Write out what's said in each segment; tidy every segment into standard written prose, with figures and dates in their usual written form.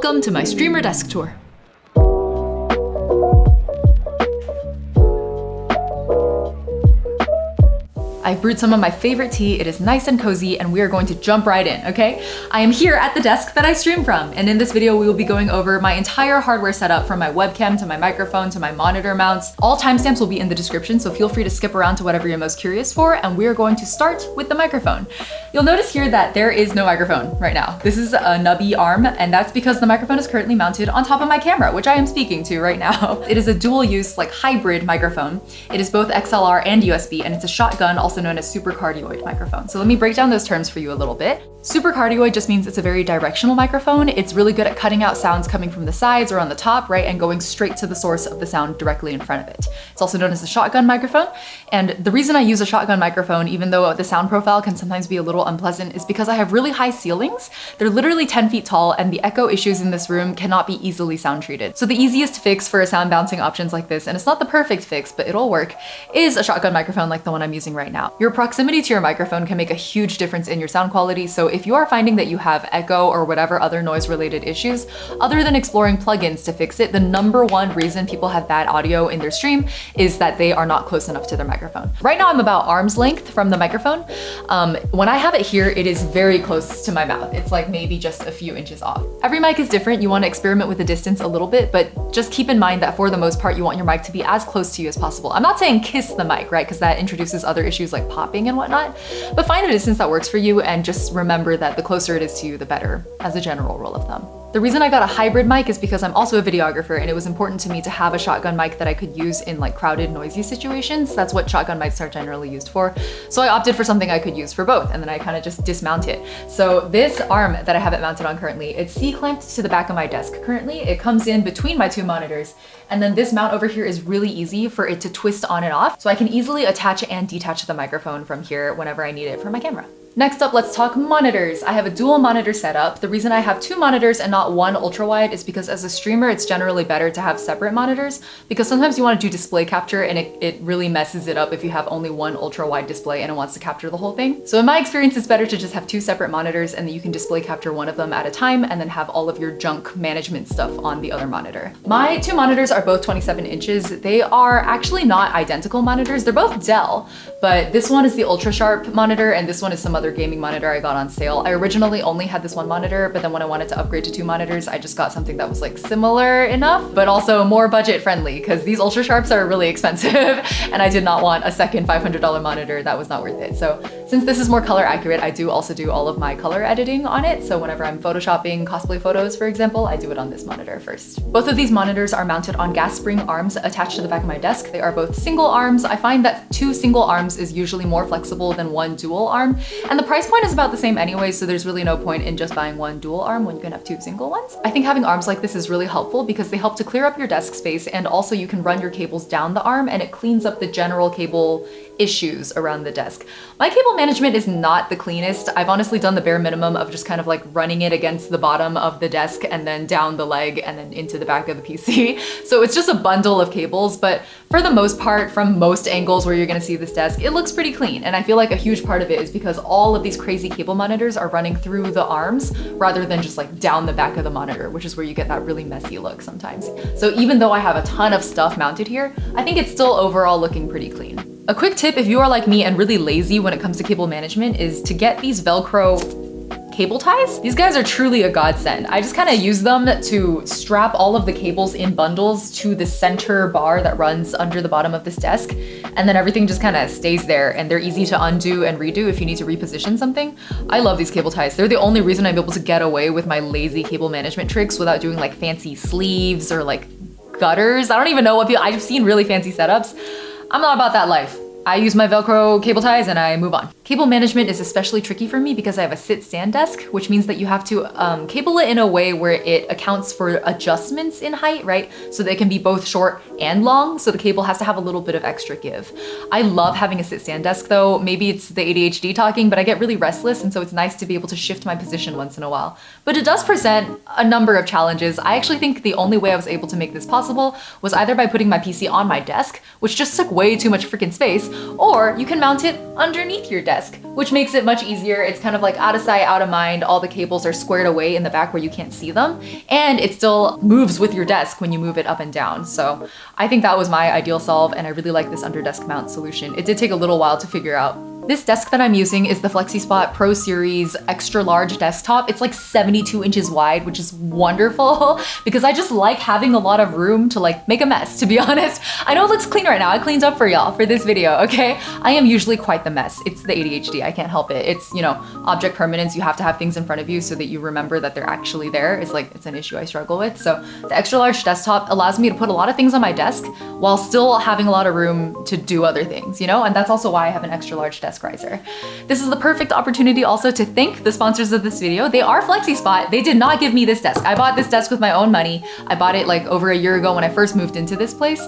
Welcome to my streamer desk tour. I've brewed some of my favorite tea. It is nice and cozy, and we are going to jump right in, okay? I am here at the desk that I stream from, and in this video we will be going over my entire hardware setup from my webcam to my microphone to my monitor mounts. All timestamps will be in the description, so feel free to skip around to whatever you're most curious for, and we are going to start with the microphone. You'll notice here that there is no microphone right now. This is a nubby arm, and that's because the microphone is currently mounted on top of my camera, which I am speaking to right now. It is a dual-use, like hybrid microphone. It is both XLR and USB, and it's a shotgun, also known as supercardioid microphone. So let me break down those terms for you a little bit. Supercardioid just means it's a very directional microphone. It's really good at cutting out sounds coming from the sides or on the top, right, and going straight to the source of the sound directly in front of it. It's also known as a shotgun microphone. And the reason I use a shotgun microphone, even though the sound profile can sometimes be a little unpleasant, is because I have really high ceilings. They're literally 10 feet tall, and the echo issues in this room cannot be easily sound treated. So the easiest fix for sound bouncing options like this, and it's not the perfect fix, but it'll work, is a shotgun microphone like the one I'm using right now. Your proximity to your microphone can make a huge difference in your sound quality. So if you are finding that you have echo or whatever other noise related issues, other than exploring plugins to fix it, the number one reason people have bad audio in their stream is that they are not close enough to their microphone. Right now I'm about arm's length from the microphone. When I have it here, it is very close to my mouth. It's like maybe just a few inches off. Every mic is different. You want to experiment with the distance a little bit, but just keep in mind that for the most part, you want your mic to be as close to you as possible. I'm not saying kiss the mic, right? Because that introduces other issues like popping and whatnot, but find a distance that works for you, and just remember that the closer it is to you, the better, as a general rule of thumb. The reason I got a hybrid mic is because I'm also a videographer, and it was important to me to have a shotgun mic that I could use in like crowded, noisy situations. That's what shotgun mics are generally used for. So I opted for something I could use for both, and then I kind of just dismount it. So this arm that I have it mounted on currently, it's C-clamped to the back of my desk currently. It comes in between my two monitors, and then this mount over here is really easy for it to twist on and off. So I can easily attach and detach the microphone from here whenever I need it for my camera. Next up, let's talk monitors. I have a dual monitor setup. The reason I have two monitors and not one ultra wide is because as a streamer, it's generally better to have separate monitors, because sometimes you want to do display capture and it really messes it up if you have only one ultra wide display and it wants to capture the whole thing. So in my experience, it's better to just have two separate monitors, and then you can display capture one of them at a time and then have all of your junk management stuff on the other monitor. My two monitors are both 27 inches. They are actually not identical monitors. They're both Dell, but this one is the UltraSharp monitor and this one is some other gaming monitor I got on sale. I originally only had this one monitor, but then when I wanted to upgrade to two monitors, I just got something that was like similar enough, but also more budget friendly, because these UltraSharps are really expensive and I did not want a second $500 monitor. That was not worth it. So since this is more color accurate, I do also do all of my color editing on it. So whenever I'm photoshopping cosplay photos, for example, I do it on this monitor first. Both of these monitors are mounted on gas spring arms attached to the back of my desk. They are both single arms. I find that two single arms is usually more flexible than one dual arm, and the price point is about the same anyway, so there's really no point in just buying one dual arm when you can have two single ones. I think having arms like this is really helpful because they help to clear up your desk space, and also you can run your cables down the arm and it cleans up the general cable issues around the desk. My cable management is not the cleanest. I've honestly done the bare minimum of just kind of like running it against the bottom of the desk and then down the leg and then into the back of the PC. So it's just a bundle of cables, but for the most part, from most angles where you're gonna see this desk, it looks pretty clean. And I feel like a huge part of it is because all of these crazy cable monitors are running through the arms rather than just like down the back of the monitor, which is where you get that really messy look sometimes. So even though I have a ton of stuff mounted here, I think it's still overall looking pretty clean. A quick tip if you are like me and really lazy when it comes to cable management is to get these Velcro cable ties. These guys are truly a godsend. I just kind of use them to strap all of the cables in bundles to the center bar that runs under the bottom of this desk, and then everything just kind of stays there, and they're easy to undo and redo if you need to reposition something. I love these cable ties. They're the only reason I'm able to get away with my lazy cable management tricks without doing like fancy sleeves or like gutters. I don't even know what people, I've seen really fancy setups. I'm not about that life. I use my Velcro cable ties and I move on. Cable management is especially tricky for me because I have a sit-stand desk, which means that you have to cable it in a way where it accounts for adjustments in height, right? So they can be both short and long, so the cable has to have a little bit of extra give. I love having a sit-stand desk though. Maybe it's the ADHD talking, but I get really restless, and so it's nice to be able to shift my position once in a while. But it does present a number of challenges. I actually think the only way I was able to make this possible was either by putting my PC on my desk, which just took way too much freaking space, or you can mount it underneath your desk. desk, which makes it much easier. It's kind of like out of sight, out of mind. All the cables are squared away in the back where you can't see them. And it still moves with your desk when you move it up and down. So I think that was my ideal solve, and I really like this under desk mount solution. It did take a little while to figure out. This desk that I'm using is the Flexispot Pro Series extra large desktop. It's like 72 inches wide, which is wonderful because I just like having a lot of room to like make a mess, to be honest. I know it looks clean right now. I cleaned up for y'all for this video, okay? I am usually quite the mess. It's the ADHD, I can't help it. It's, you know, object permanence. You have to have things in front of you so that you remember that they're actually there. It's an issue I struggle with. So the extra large desktop allows me to put a lot of things on my desk while still having a lot of room to do other things, you know? And that's also why I have an extra large desk riser. This is the perfect opportunity also to thank the sponsors of this video. They are Flexispot. They did not give me this desk. I bought this desk with my own money. I bought it like over a year ago when I first moved into this place,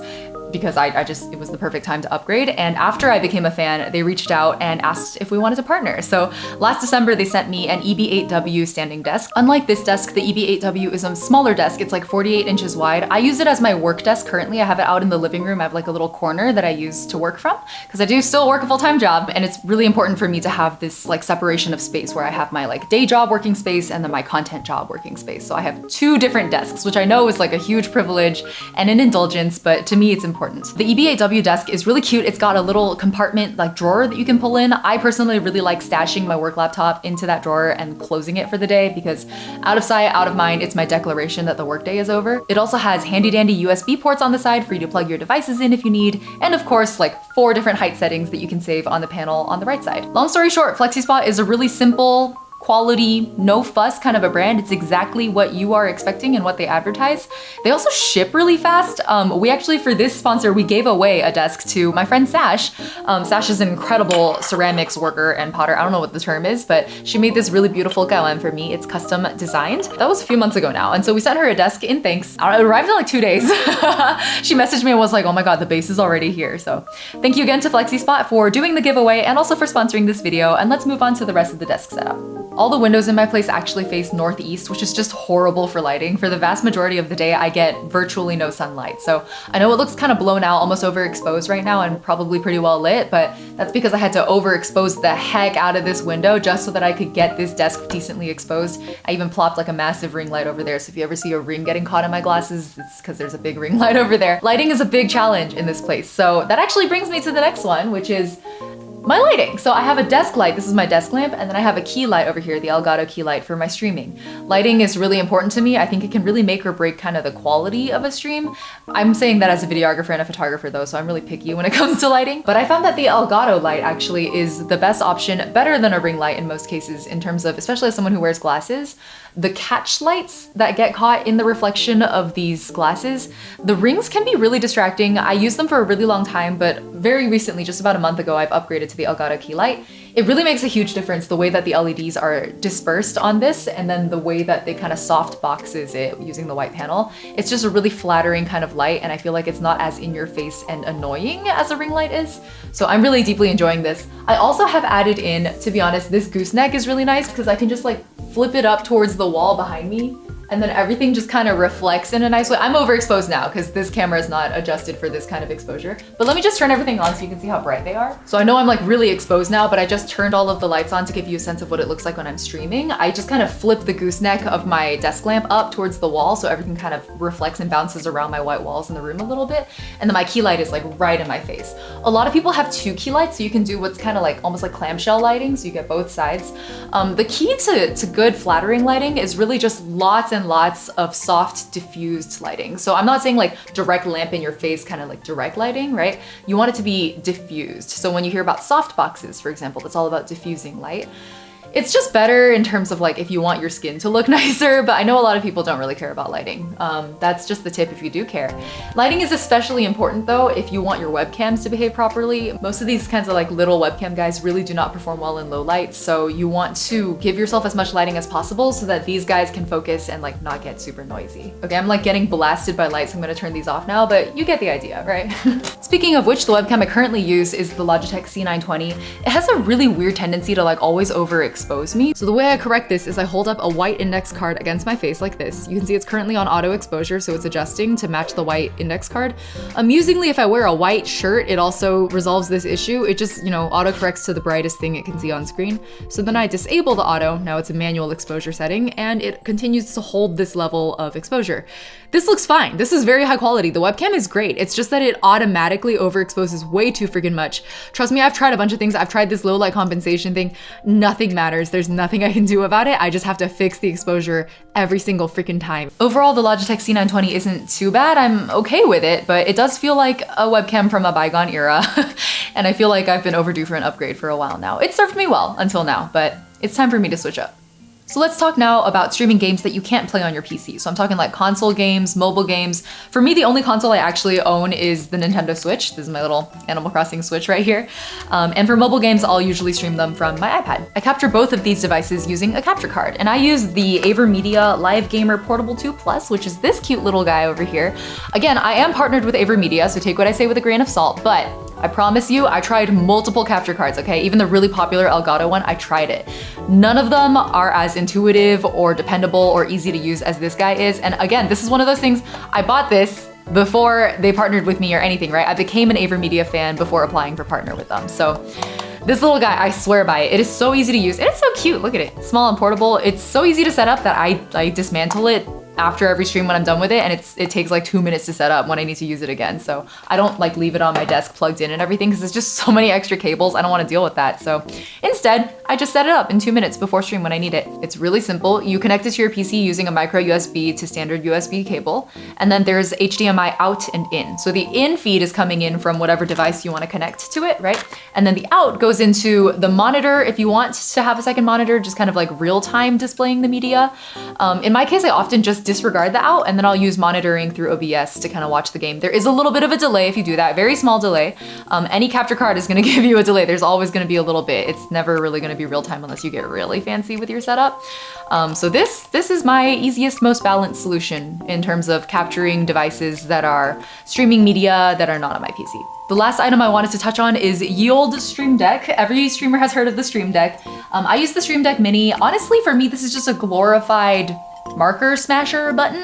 because it was the perfect time to upgrade. And after I became a fan, they reached out and asked if we wanted to partner. So last December, they sent me an EB8W standing desk. Unlike this desk, the EB8W is a smaller desk. It's like 48 inches wide. I use it as my work desk currently. I have it out in the living room. I have like a little corner that I use to work from because I do still work a full-time job. And it's really important for me to have this like separation of space where I have my like day job working space and then my content job working space. So I have two different desks, which I know is like a huge privilege and an indulgence, but to me, it's important. The EB8W desk is really cute. It's got a little compartment like drawer that you can pull in. I personally really like stashing my work laptop into that drawer and closing it for the day because out of sight, out of mind, it's my declaration that the workday is over. It also has handy dandy USB ports on the side for you to plug your devices in if you need. And of course, like 4 different height settings that you can save on the panel on the right side. Long story short, Flexispot is a really simple, quality, no fuss kind of a brand. It's exactly what you are expecting and what they advertise. They also ship really fast. We actually, for this sponsor, we gave away a desk to my friend Sash. Sash is an incredible ceramics worker and potter. I don't know what the term is, but she made this really beautiful gawain for me. It's custom designed. That was a few months ago now. And so we sent her a desk in thanks. It arrived in like 2 days. She messaged me and was like, oh my God, the base is already here. So thank you again to Flexispot for doing the giveaway and also for sponsoring this video. And let's move on to the rest of the desk setup. All the windows in my place actually face northeast, which is just horrible for lighting. For the vast majority of the day, I get virtually no sunlight. So I know it looks kind of blown out, almost overexposed right now and probably pretty well lit, but that's because I had to overexpose the heck out of this window just so that I could get this desk decently exposed. I even plopped like a massive ring light over there. So if you ever see a ring getting caught in my glasses, it's because there's a big ring light over there. Lighting is a big challenge in this place. So that actually brings me to the next one, which is my lighting. So I have a desk light, this is my desk lamp, and then I have a key light over here, the Elgato key light for my streaming. Lighting is really important to me. I think it can really make or break kind of the quality of a stream. I'm saying that as a videographer and a photographer though, so I'm really picky when it comes to lighting. But I found that the Elgato light actually is the best option, better than a ring light in most cases in terms of, especially as someone who wears glasses, the catch lights that get caught in the reflection of these glasses, the rings can be really distracting. I used them for a really long time, but very recently, just about a month ago, I've upgraded to the Elgato key light. It really makes a huge difference the way that the LEDs are dispersed on this and then the way that they kind of soft boxes it using the white panel. It's just a really flattering kind of light and I feel like it's not as in your face and annoying as a ring light is. So I'm really deeply enjoying this. I also have added in, to be honest, this gooseneck is really nice because I can just like flip it up towards the wall behind me and then everything just kind of reflects in a nice way. I'm overexposed now because this camera is not adjusted for this kind of exposure. But let me just turn everything on so you can see how bright they are. So I know I'm like really exposed now, but I just turned all of the lights on to give you a sense of what it looks like when I'm streaming. I just kind of flip the gooseneck of my desk lamp up towards the wall so everything kind of reflects and bounces around my white walls in the room a little bit. And then my key light is like right in my face. A lot of people have 2 key lights, so you can do what's kind of like almost like clamshell lighting, so you get both sides. The key to good flattering lighting is really just lots and lots of soft diffused lighting. So I'm not saying like direct lamp in your face kind of like direct lighting, right? You want it to be diffused. So when you hear about soft boxes, for example, it's all about diffusing light. It's just better in terms of like if you want your skin to look nicer, but I know a lot of people don't really care about lighting. That's just the tip if you do care. Lighting is especially important though if you want your webcams to behave properly. Most of these kinds of like little webcam guys really do not perform well in low light, so you want to give yourself as much lighting as possible so that these guys can focus and like not get super noisy. Okay, I'm like getting blasted by lights, so I'm gonna turn these off now, but you get the idea, right? Speaking of which, the webcam I currently use is the Logitech C920. It has a really weird tendency to like always overexpose expose me. So the way I correct this is I hold up a white index card against my face like this. You can see it's currently on auto exposure, so it's adjusting to match the white index card. Amusingly, if I wear a white shirt, it also resolves this issue. It just, auto corrects to the brightest thing it can see on screen. So then I disable the auto, now it's a manual exposure setting, and it continues to hold this level of exposure. This looks fine. This is very high quality. The webcam is great. It's just that it automatically overexposes way too freaking much. Trust me, I've tried a bunch of things. I've tried this low light compensation thing. Nothing matters. There's nothing I can do about it. I just have to fix the exposure every single freaking time. Overall, the Logitech C920 isn't too bad. I'm okay with it, but it does feel like a webcam from a bygone era. And I feel like I've been overdue for an upgrade for a while now. It served me well until now, but it's time for me to switch up. So let's talk now about streaming games that you can't play on your PC. So I'm talking like console games, mobile games. For me, the only console I actually own is the Nintendo Switch. This is my little Animal Crossing Switch right here. And for mobile games, I'll usually stream them from my iPad. I capture both of these devices using a capture card, and I use the AVerMedia Live Gamer Portable 2 Plus, which is this cute little guy over here. Again, I am partnered with AVerMedia, so take what I say with a grain of salt, but I promise you, I tried multiple capture cards, okay? Even the really popular Elgato one, I tried it. None of them are as intuitive or dependable or easy to use as this guy is. And again, this is one of those things, I bought this before they partnered with me or anything, right? I became an AVerMedia fan before applying for partner with them. So this little guy, I swear by it. It is so easy to use. And it's so cute, look at it. Small and portable. It's so easy to set up that I dismantle it after every stream when I'm done with it, and it takes like 2 minutes to set up when I need to use it again. So I don't like leave it on my desk plugged in and everything because there's just so many extra cables. I don't want to deal with that. So instead, I just set it up in 2 minutes before stream when I need it. It's really simple. You connect it to your PC using a micro USB to standard USB cable, and then there's HDMI out and in. So the in feed is coming in from whatever device you want to connect to it, right? And then the out goes into the monitor if you want to have a second monitor, just kind of like real-time displaying the media. In my case, I often just disregard the out, and then I'll use monitoring through OBS to kind of watch the game. There is a little bit of a delay if you do that, very small delay. Any capture card is going to give you a delay. There's always going to be a little bit. It's never really going to be real time unless you get really fancy with your setup. So this is my easiest, most balanced solution in terms of capturing devices that are streaming media that are not on my PC. The last item I wanted to touch on is ye olde Stream Deck. Every streamer has heard of the Stream Deck. I use the Stream Deck Mini. Honestly, for me, this is just a glorified marker smasher button.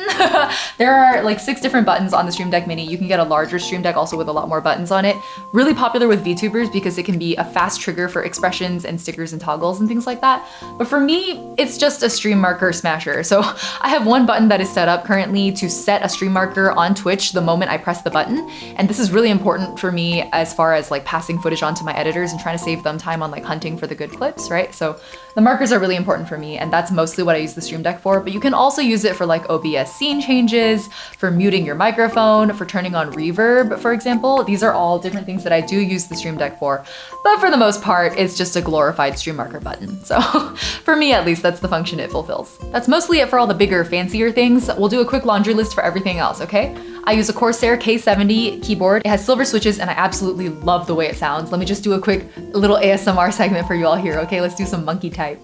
There are like 6 different buttons on the Stream Deck Mini. You can get a larger Stream Deck also with a lot more buttons on it. Really popular with VTubers because it can be a fast trigger for expressions and stickers and toggles and things like that. But for me, it's just a stream marker smasher. So I have one button that is set up currently to set a stream marker on Twitch the moment I press the button. And this is really important for me as far as like passing footage onto my editors and trying to save them time on like hunting for the good clips, right? So the markers are really important for me, and that's mostly what I use the Stream Deck for, but you can also use it for like OBS scene changes, for muting your microphone, for turning on reverb, for example. These are all different things that I do use the Stream Deck for, but for the most part, it's just a glorified stream marker button. So for me, at least, that's the function it fulfills. That's mostly it for all the bigger, fancier things. We'll do a quick laundry list for everything else, okay? I use a Corsair K70 keyboard. It has silver switches and I absolutely love the way it sounds. Let me just do a quick little ASMR segment for you all here, okay? Let's do some monkey type.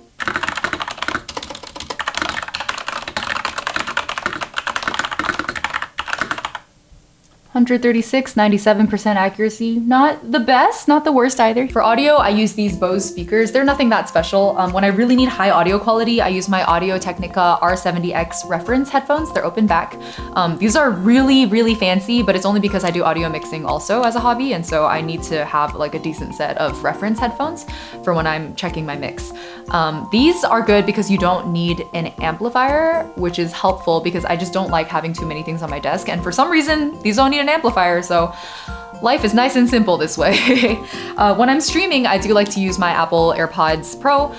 136, 97% accuracy. Not the best, not the worst either. For audio, I use these Bose speakers. They're nothing that special. When I really need high audio quality, I use my Audio-Technica R70X reference headphones. They're open back. These are really, really fancy, but it's only because I do audio mixing also as a hobby, and so I need to have like a decent set of reference headphones for when I'm checking my mix. These are good because you don't need an amplifier, which is helpful because I just don't like having too many things on my desk, and for some reason, these don't need an amplifier, so life is nice and simple this way. When I'm streaming, I do like to use my Apple AirPods Pro.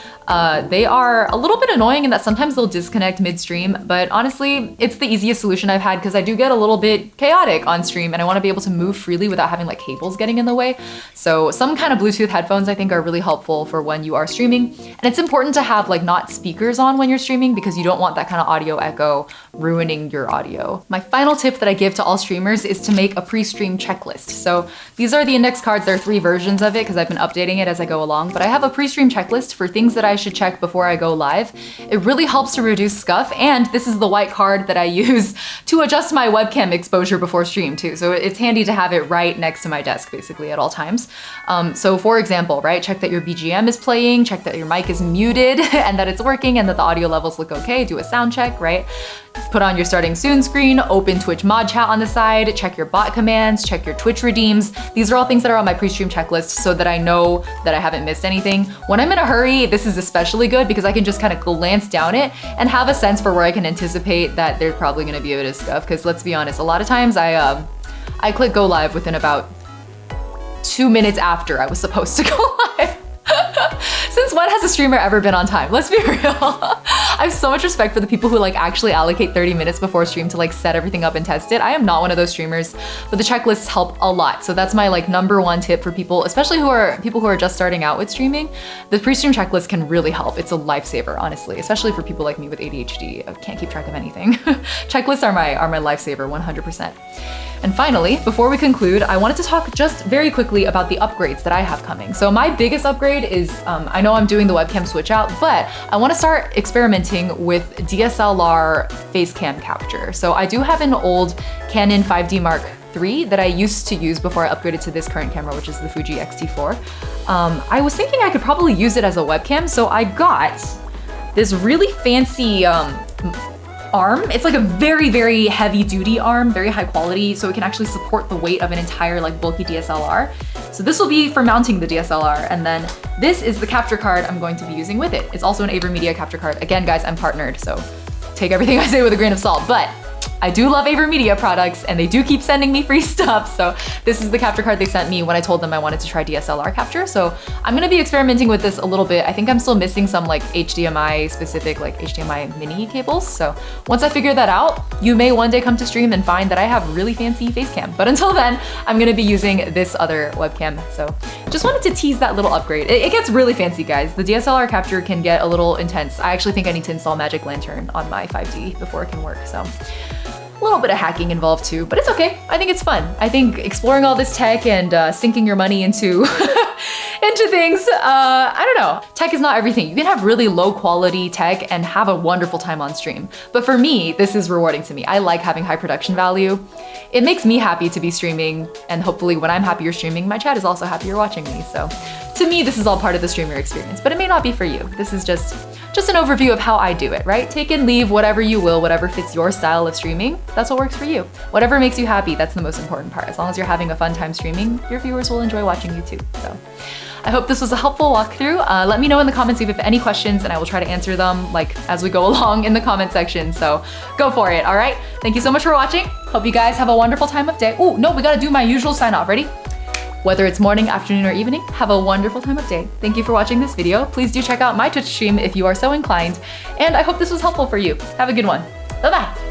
They are a little bit annoying in that sometimes they'll disconnect midstream, but honestly, it's the easiest solution I've had because I do get a little bit chaotic on stream and I want to be able to move freely without having like cables getting in the way. So some kind of Bluetooth headphones I think are really helpful for when you are streaming. And it's important to have like not speakers on when you're streaming because you don't want that kind of audio echo ruining your audio. My final tip that I give to all streamers is to make a pre-stream checklist. So So these are the index cards. There are 3 versions of it because I've been updating it as I go along, but I have a pre-stream checklist for things that I should check before I go live. It really helps to reduce scuff, and this is the white card that I use to adjust my webcam exposure before stream too. So it's handy to have it right next to my desk basically at all times. So for example, right, check that your BGM is playing, check that your mic is muted and that it's working and that the audio levels look okay, do a sound check, right? Put on your starting soon screen, open Twitch mod chat on the side, check your bot commands, check your Twitch redeems. These are all things that are on my pre-stream checklist so that I know that I haven't missed anything. When I'm in a hurry, this is especially good because I can just kind of glance down it and have a sense for where I can anticipate that there's probably gonna be a bit of stuff. Because let's be honest, a lot of times I click go live within about 2 minutes after I was supposed to go live. Since when has a streamer ever been on time? Let's be real. I have so much respect for the people who like actually allocate 30 minutes before stream to like set everything up and test it. I am not one of those streamers, but the checklists help a lot. So that's my like #1 tip for people, especially people who are just starting out with streaming. The pre-stream checklist can really help. It's a lifesaver, honestly, especially for people like me with ADHD. I can't keep track of anything. Checklists are my lifesaver, 100%. And finally, before we conclude, I wanted to talk just very quickly about the upgrades that I have coming. So my biggest upgrade is, I know I'm doing the webcam switch out, but I want to start experimenting with DSLR face cam capture. So I do have an old Canon 5D Mark III that I used to use before I upgraded to this current camera, which is the Fuji X-T4. I was thinking I could probably use it as a webcam, so I got this really fancy arm. It's like a very, very heavy duty arm, very high quality, so it can actually support the weight of an entire like bulky DSLR. So this will be for mounting the DSLR, and then this is the capture card I'm going to be using with it. It's also an AVerMedia capture card. Again, guys, I'm partnered, so take everything I say with a grain of salt, but I do love AVerMedia products and they do keep sending me free stuff. So this is the capture card they sent me when I told them I wanted to try DSLR capture. So I'm gonna be experimenting with this a little bit. I think I'm still missing some like HDMI specific, like HDMI mini cables. So once I figure that out, you may one day come to stream and find that I have really fancy face cam. But until then, I'm gonna be using this other webcam. So just wanted to tease that little upgrade. It gets really fancy, guys. The DSLR capture can get a little intense. I actually think I need to install Magic Lantern on my 5D before it can work. So a little bit of hacking involved too, but it's okay. I think it's fun. I think exploring all this tech and sinking your money into into things, I don't know. Tech is not everything. You can have really low quality tech and have a wonderful time on stream. But for me, this is rewarding to me. I like having high production value. It makes me happy to be streaming, and hopefully when I'm happier streaming, my chat is also happier watching me. So to me, this is all part of the streamer experience, but it may not be for you. This is just an overview of how I do it, right? Take and leave whatever you will, whatever fits your style of streaming, that's what works for you. Whatever makes you happy, that's the most important part. As long as you're having a fun time streaming, your viewers will enjoy watching you too. So I hope this was a helpful walkthrough. Let me know in the comments if you have any questions and I will try to answer them like as we go along in the comment section. So go for it, all right? Thank you so much for watching. Hope you guys have a wonderful time of day. Oh, no, we gotta do my usual sign off. Ready? Whether it's morning, afternoon, or evening, have a wonderful time of day. Thank you for watching this video. Please do check out my Twitch stream if you are so inclined. And I hope this was helpful for you. Have a good one. Bye-bye.